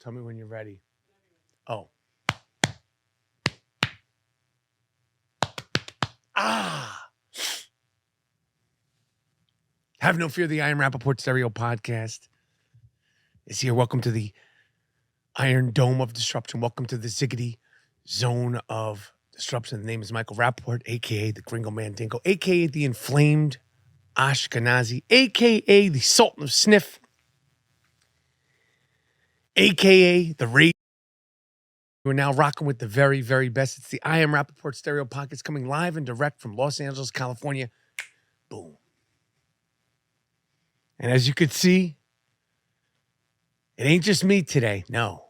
Tell me when you're ready. Oh. Have no fear, the Iron Rapaport Stereo Podcast is here. Welcome to the Iron Dome of Disruption. Welcome to the Ziggity Zone of Disruption. The name is Michael Rapaport, a.k.a. the Gringo Mandingo, a.k.a. the Inflamed Ashkenazi, a.k.a. the Sultan of Sniff, a.k.a. the Rage. We're now rocking with the very, very best. It's the I Am Rapaport Stereo Podcast coming live and direct from Los Angeles, California. Boom. And as you could see, it ain't just me today. No.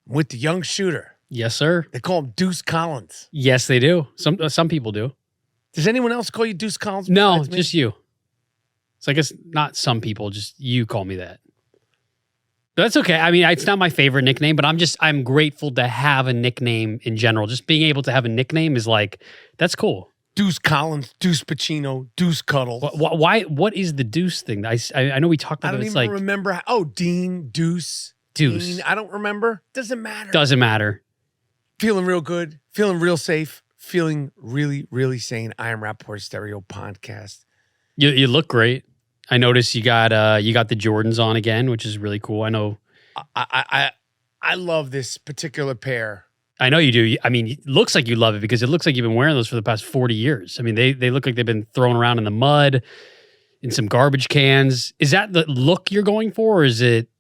I'm with the young shooter. Yes, sir. They call him Deuce Collins. Yes, they do. Some people do. Does anyone else call you Deuce Collins? No, besides me? just you. So I guess not some people, just you call me that. But that's okay. I mean, it's not my favorite nickname, but I'm grateful to have a nickname in general. Just being able to have a nickname is like, that's cool. Deuce Collins, Deuce Pacino, Deuce Cuddles. Why? What is the Deuce thing? I know we talked about it. I don't It's even like remember. Dean, Deuce. Deuce. Dean, I don't remember. Doesn't matter. Doesn't matter. Feeling real good. Feeling real safe. Feeling really, really sane. I Am Rapaport Stereo Podcast. You look great. I noticed you got the Jordans on again, which is really cool. I know. I love this particular pair. I know you do. I mean, it looks like you love it because it looks like you've been wearing those for the past 40 years. I mean, they look like they've been thrown around in the mud, in some garbage cans. Is that the look you're going for, or is it?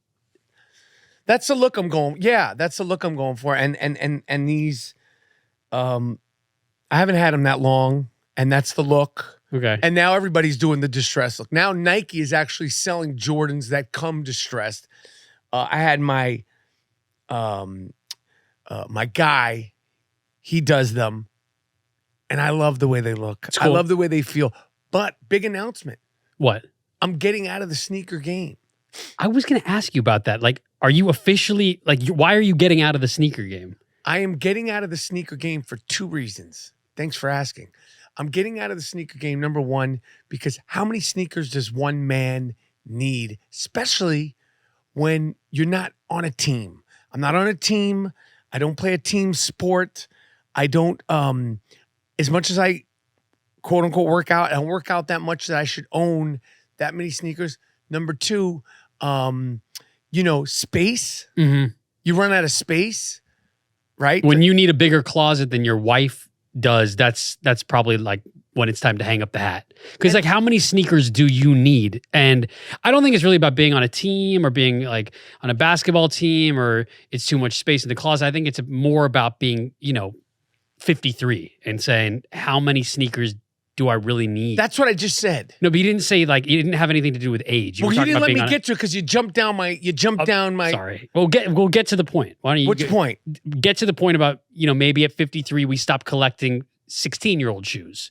That's the look I'm going. Yeah, that's the look I'm going for. And these, I haven't had them that long, and that's the look. Okay. And now everybody's doing the distressed look. Now Nike is actually selling Jordans that come distressed. I had my my guy, he does them, and I love the way they look. Cool. I love the way they feel. But big announcement. What? I'm getting out of the sneaker game. I was going to ask you about that. Like, are you officially, why are you getting out of the sneaker game? I am getting out of the sneaker game for two reasons. Thanks for asking. I'm getting out of the sneaker game, number one, because how many sneakers does one man need, especially when you're not on a team? I'm not on a team. I don't play a team sport. I don't, as much as I, quote unquote, work out, I don't work out that much that I should own that many sneakers. Number two, space. Mm-hmm. You run out of space, right? When you need a bigger closet than your wife does, that's probably like when it's time to hang up the hat. Because like, how many sneakers do you need? And I don't think it's really about being on a team or being like on a basketball team or it's too much space in the closet. I think it's more about being, 53 and saying, how many sneakers do I really need? That's what I just said. No, but you didn't say like, you didn't have anything to do with age. You didn't let me get to it because you jumped down my, Sorry. We'll get to the point. Why don't you? Which point? Get to the point about, maybe at 53, we stop collecting 16-year-old shoes.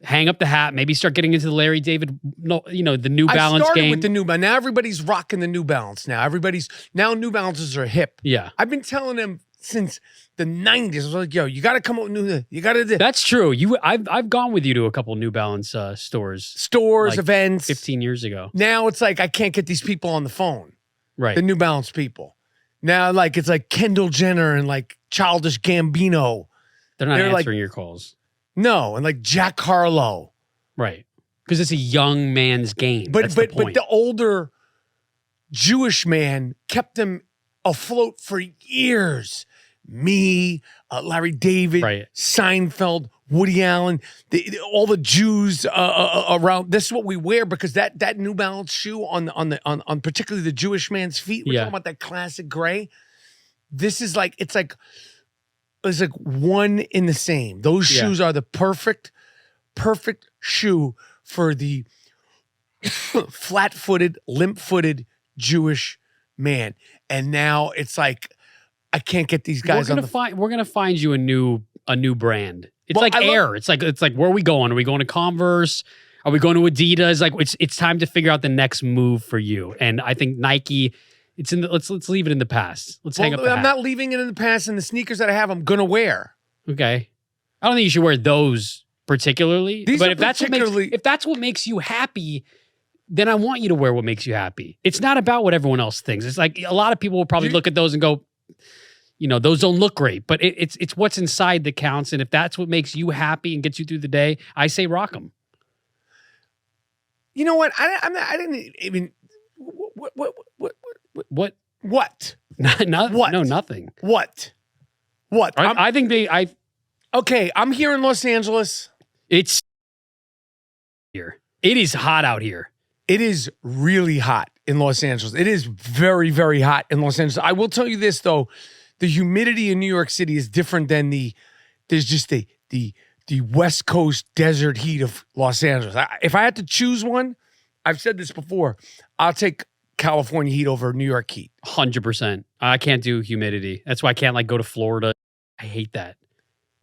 Hang up the hat, maybe start getting into the Larry David, the New Balance I started game. with the New Balance. Now everybody's rocking the New Balance. Now New Balances are hip. Yeah. I've been telling them since the 90s. I was like, yo, you got to come up with new, you got to do. That's true. I've gone with you to a couple New Balance stores. Like events. 15 years ago. Now it's like, I can't get these people on the phone. Right. The New Balance people. Now, it's like Kendall Jenner and like Childish Gambino. They're not answering your calls. No, and like Jack Harlow. Right. Because it's a young man's game. But the older Jewish man kept them afloat for years. Me, Larry David, right. Seinfeld, Woody Allen, all the Jews around. This is what we wear because that New Balance shoe on particularly the Jewish man's feet. We're talking about that classic gray. This is like it's like one in the same. Those shoes are the perfect shoe for the flat-footed, limp-footed Jewish man. And now it's like I can't get these guys we're gonna find you a new brand. It's like Air. It's like where are we going? Are we going to Converse? Are we going to Adidas? Like it's time to figure out the next move for you. And I think Nike. It's in the, let's leave it in the past. Let's hang up the hat. I'm not leaving it in the past, and the sneakers that I have, I'm gonna wear. Okay, I don't think you should wear those particularly. If that's what makes you happy, then I want you to wear what makes you happy. It's not about what everyone else thinks. It's like a lot of people will probably look at those and go, those don't look great, but it's what's inside that counts. And if that's what makes you happy and gets you through the day, I say rock them. You know what? I didn't even. What? What? What? What? No, nothing. What? I think Okay, I'm here in Los Angeles. It's here. It is hot out here. It is really hot in Los Angeles. It is very, very hot in Los Angeles. I will tell you this though, the humidity in New York City is different than there's just the West Coast desert heat of Los Angeles. If I had to choose one, I've said this before, I'll take California heat over New York heat. 100%. I can't do humidity. That's why I can't go to Florida. I hate that.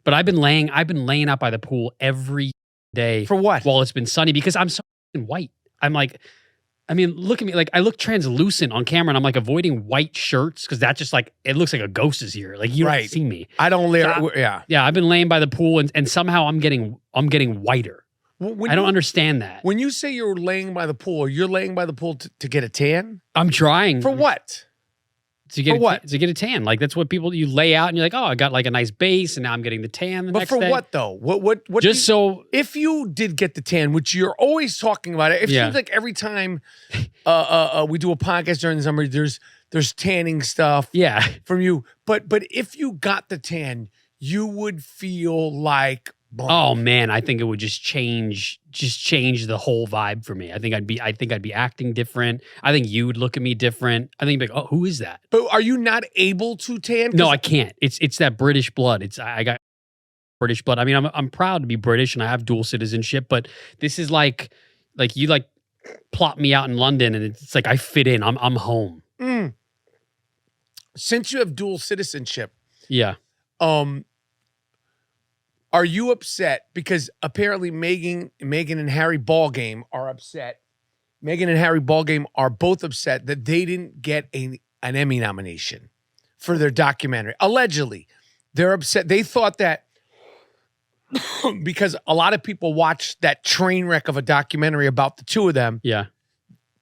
But I've been laying out by the pool every day. For what? While it's been sunny because I'm so white. Look at me. I look translucent on camera and I'm avoiding white shirts because that's just it looks like a ghost is here. You don't see me. I don't layer. Yeah. Yeah. I've been laying by the pool and somehow I'm getting whiter. I don't understand that. When you say you're laying by the pool, you're laying by the pool to get a tan? I'm trying. For what? To get a tan. That's what you lay out and you're like, oh, I got a nice base and now I'm getting the tan the next day. But for what though? What just so if you did get the tan, which you're always talking about it seems like every time we do a podcast during the summer, there's tanning stuff from you. But if you got the tan, you would feel like oh man, I think it would just change the whole vibe for me. I think I'd be acting different. I think you would look at me different. I think you'd be like, oh, who is that? But are you not able to tan? No, I can't. It's that British blood. I got British blood. I'm proud to be British and I have dual citizenship, but this is like you plop me out in London and it's I fit in. I'm home. Since you have dual citizenship, yeah. Are you upset because apparently Meghan and Harry Ballgame are upset? Meghan and Harry Ballgame are both upset that they didn't get an Emmy nomination for their documentary. Allegedly, they're upset. They thought that because a lot of people watched that train wreck of a documentary about the two of them. Yeah.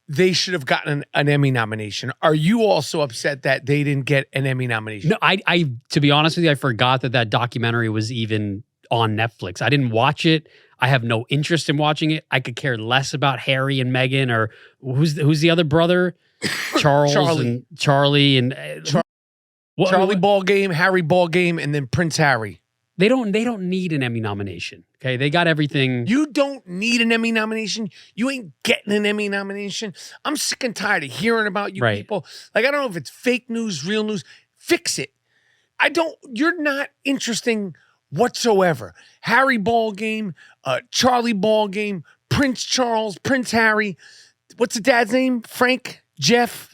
They should have gotten an Emmy nomination. Are you also upset that they didn't get an Emmy nomination? No, I to be honest with you, I forgot that documentary was even on Netflix. I didn't watch it. I have no interest in watching it. I could care less about Harry and Meghan or who's the other brother? Charlie and Charlie Ballgame, Harry Ballgame, and then Prince Harry. They don't need an Emmy nomination. Okay, they got everything. You don't need an Emmy nomination. You ain't getting an Emmy nomination. I'm sick and tired of hearing about you people. I don't know if it's fake news, real news. Fix it. You're not interesting whatsoever. Harry Ballgame, Charlie Ballgame, Prince Charles, Prince Harry. What's the dad's name? Frank, Jeff,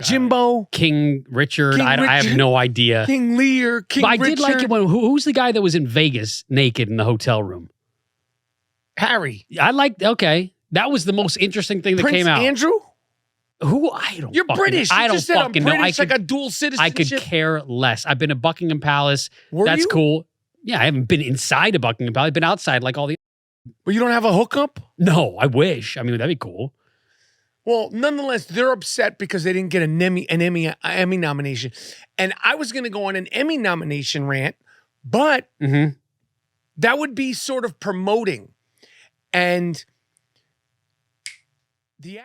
Jimbo, King Richard. I have no idea. King Lear, King Richard. I did like it when who's the guy that was in Vegas naked in the hotel room? Harry. Okay. That was the most interesting thing that came out. Prince Andrew? Who? I don't. You're British. I don't just said fucking I'm know. British, a dual citizenship. I could care less. I've been to Buckingham Palace. That's cool. Yeah, I haven't been inside of Buckingham Palace. I've been outside all the. But you don't have a hookup? No, I wish. That'd be cool. Well, nonetheless, they're upset because they didn't get an Emmy nomination. And I was going to go on an Emmy nomination rant, but that would be sort of promoting. And the